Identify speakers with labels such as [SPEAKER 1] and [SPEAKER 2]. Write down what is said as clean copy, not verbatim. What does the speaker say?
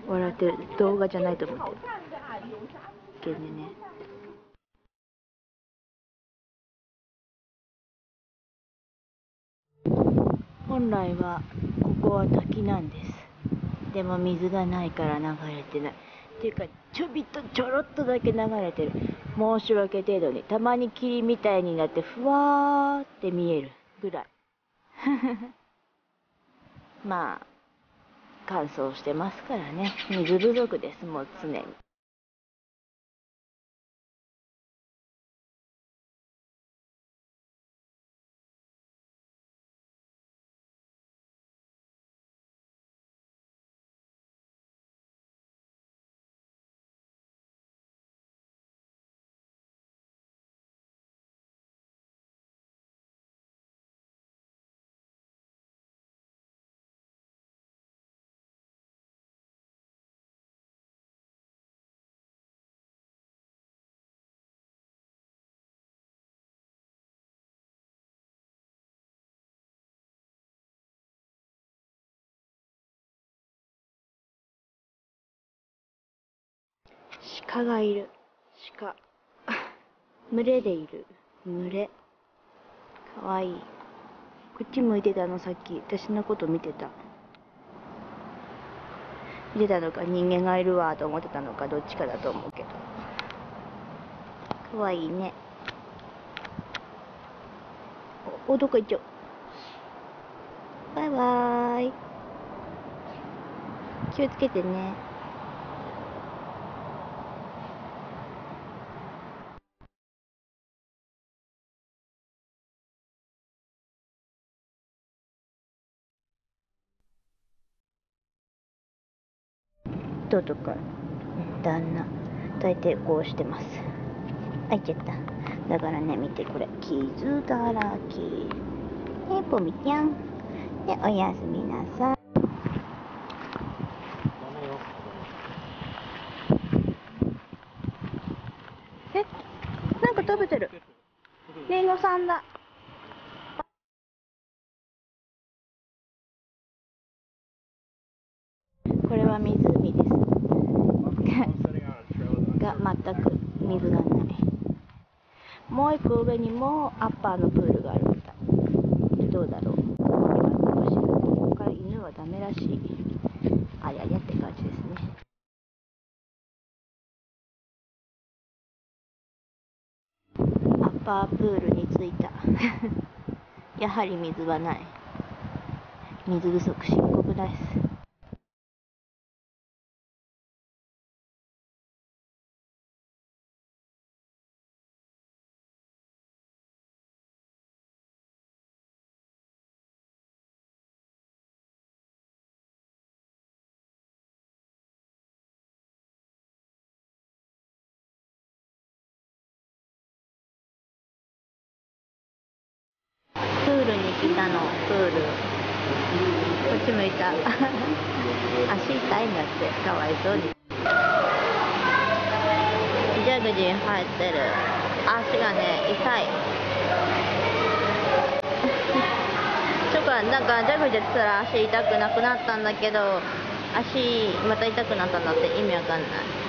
[SPEAKER 1] 笑ってる。動画じゃないと思ってるけどね。本来はここは滝なんです。でも水がないから流れてない。っていうかちょろっとだけ流れてる。申し訳程度に。たまに霧みたいになってふわーって見えるぐらい。まあ乾燥してますからね。水不足です、もう常に。鹿がいる。鹿。群れでいる。群れ。かわいい。こっち向いてたの、さっき。私のこと見てた。見てたのか、人間がいるわと思ってたのか、どっちかだと思うけど。かわいいね。どっか行っちゃう。バイバーイ。気をつけてね。どうとか、旦那。大抵こうしてます。開いちゃった。だからね、見てこれ。傷だらけ。ね、ポミちゃん。で、おやすみなさい。なんか食べてる。リンゴさんだ。これは湖です。が全く水がない。もう一個上にもアッパーのプールがあるみたい。どうだろう。今少しここから犬はダメらしい。あややって感じですね。アッパープールに着いた。やはり水はない。水不足深刻です。プールに来たの。プールこっち向いた。足痛いんだって。かわいそうに。ジャグジー入ってる。足がね痛い。なんかジャグジーやってたら足痛くなくなったんだけど、足また痛くなったんだって。意味わかんない。